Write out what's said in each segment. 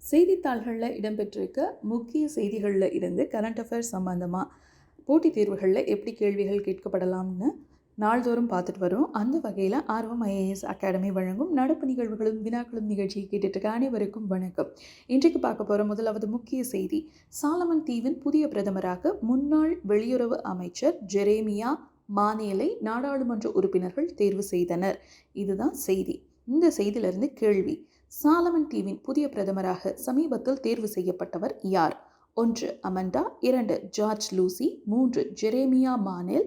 செய்தித்தாள்களில் இடம்பெற்றிருக்க முக்கிய செய்திகளில் இருந்து கரண்ட் அஃபேர்ஸ் சம்பந்தமாக போட்டித் தேர்வுகளில் எப்படி கேள்விகள் கேட்கப்படலாம்னு நாள்தோறும் பார்த்துட்டு வரோம். அந்த வகையில் ஆர்வம் IAS அகாடமி வழங்கும் நடப்பு நிகழ்வுகளும் வினாக்களும் நிகழ்ச்சியை கேட்டுட்டு அனைவருக்கும் வணக்கம். இன்றைக்கு பார்க்க போகிற முதலாவது முக்கிய செய்தி, சாலமன் தீவின் புதிய பிரதமராக முன்னாள் வெளியுறவு அமைச்சர் ஜெரேமியா மானேலை நாடாளுமன்ற உறுப்பினர்கள் தேர்வு செய்தனர். இதுதான் செய்தி. இந்த செய்தியிலிருந்து கேள்வி, சாலமன் தீவின் புதிய பிரதமராக சமீபத்தில் தேர்வு செய்யப்பட்டவர் யார்? 1 Amanda, 2 George Lucy, 3 Jeremiah Manel,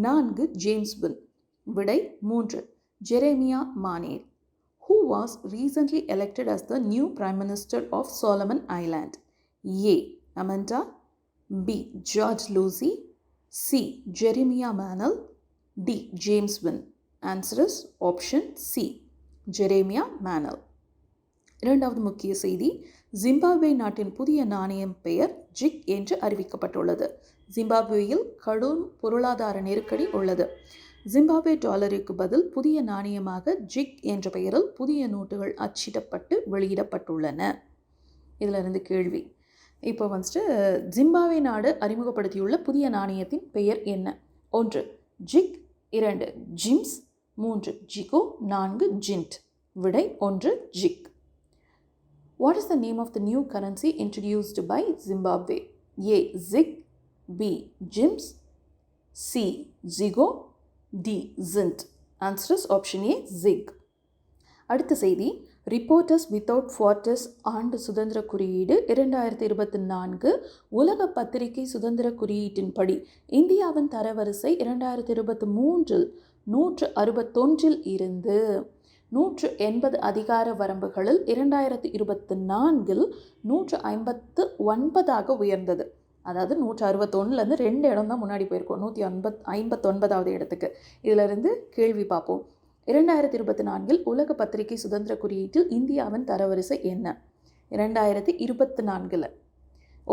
4 James Win. விடை 3 Jeremiah Manel. Who was recently elected as the new Prime Minister of Solomon Island? A. Amanda, B. George Lucey, C. Jeremiah Manel, D. James Wynn. Answer is option C. Jeremiah Manel. இரண்டாவது முக்கிய செய்தி, Zimbabwe நாட்டின் புதிய நாணயம் பெயர் zig என்று அறிவிக்கப்பட்டுள்ளது. ஜிம்பாப்வேயில் கடும் பொருளாதார நெருக்கடி உள்ளது. ஜிம்பாப்வே டாலருக்கு பதில் புதிய நாணயமாக ஜிக் என்ற பெயரில் புதிய நோட்டுகள் அச்சிடப்பட்டு வெளியிடப்பட்டுள்ளன. இதில் இருந்து கேள்வி, இப்போ ஜிம்பாப்வே நாடு அறிமுகப்படுத்தியுள்ள புதிய நாணயத்தின் பெயர் என்ன? 1 ஜிக், 2 ஜிம்ஸ், 3 ஜிகோ, 4 ஜின்ட். விடை 1 zig. What is the name of the new currency introduced by Zimbabwe? A. Zig, B. Jims, C. Zigo, D. Zint. Answer is option A. Zig. அடுத்த செய்தி, ரிப்போர்ட்டர்ஸ் வித்தவுட் ஃபார்ட்டர்ஸ் ஆண்டு சுதந்திர குறியீடு 2024 உலக பத்திரிகை சுதந்திர குறியீட்டின்படி இந்தியாவின் தரவரிசை 2023 161 இருந்து 180 அதிகார வரம்புகளில் 2024 159 உயர்ந்தது. அதாவது 161லேருந்து 2 இடம் தான் முன்னாடி போயிருக்கோம், 159வது இடத்துக்கு. இதிலிருந்து கேள்வி பார்ப்போம். 2024 உலக பத்திரிகை சுதந்திர குறியீட்டில் இந்தியாவின் தரவரிசை என்ன? 2024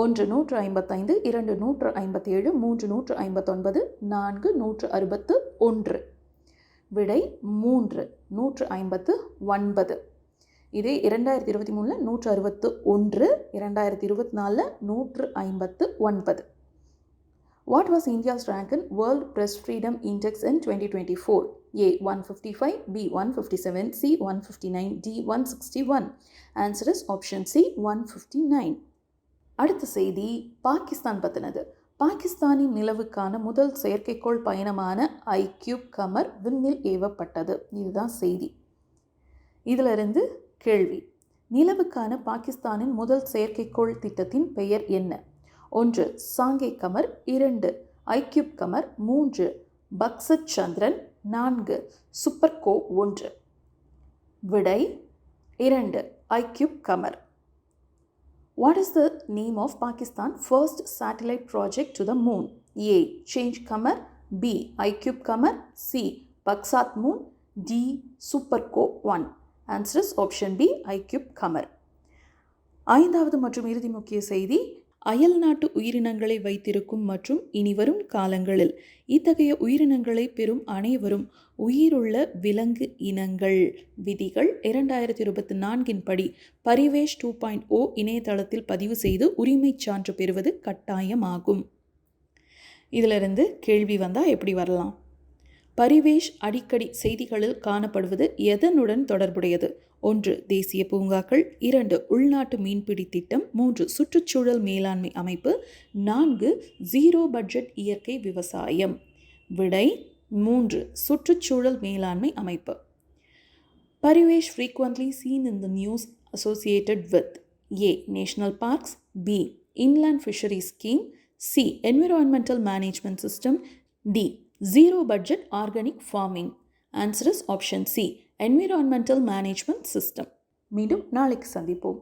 1 155, 2 157, 3 159, 4 161. விடை 3 159. இதே 2023 161, 2024 159. What was India's rank in World Press Freedom Index in 2024? A. 155, B. 157, C. 159, D. 161. Answer is option C. 159. அடுத்த செய்தி, பாகிஸ்தான் பற்றினது. பாகிஸ்தானின் நிலவுக்கான முதல் செயற்கைக்கோள் பயணமான ஐக்யூப் கமர் விண்ணில் ஏவப்பட்டது. இதுதான் செய்தி. இதிலிருந்து கேள்வி, நிலவுக்கான பாகிஸ்தானின் முதல் செயற்கைக்கோள் திட்டத்தின் பெயர் என்ன? 1 சாங்கே கமர், 2 ஐக்யூப் கமர், 3 பக்சத் சந்திரன், 4 சூப்பர்கோ 1. விடை 2 iQube Qamar. What is the name of Pakistan's first satellite project to the moon? A. Change Qamar, B. iCube Qamar, C. Baksat Moon, D. Superco 1. Answer is option B. iCube Qamar. ஐந்தாவது மற்றும் இறுதி முக்கிய செய்தி, அயல் நாட்டு உயிரினங்களை வைத்திருக்கும் மற்றும் இனிவரும் காலங்களில் இத்தகைய உயிரினங்களை பெறும் அனைவரும் உயிருள்ள விலங்கு இனங்கள் விதிகள் 2024 படி பரிவேஷ் 2.0 இணையதளத்தில் பதிவு செய்து உரிமை சான்று பெறுவது கட்டாயமாகும். இதிலிருந்து கேள்வி வந்தால் எப்படி வரலாம்? பரிவேஷ் அடிக்கடி செய்திகளில் காணப்படுவது எதனுடன் தொடர்புடையது? 1 தேசிய பூங்காக்கள், 2 உள்நாட்டு மீன்பிடி திட்டம், 3 சுற்றுச்சூழல் மேலாண்மை அமைப்பு, 4 ஜீரோ பட்ஜெட் இயற்கை விவசாயம். விடை 3 சுற்றுச்சூழல் மேலாண்மை அமைப்பு. Parivesh frequently seen in the news associated with A. National parks, B. Inland fisheries scheme, C. Environmental management system, D. Zero budget organic farming. Answer is option C. Environmental management system. மீண்டும் நாளைக்கு சந்திப்போம்.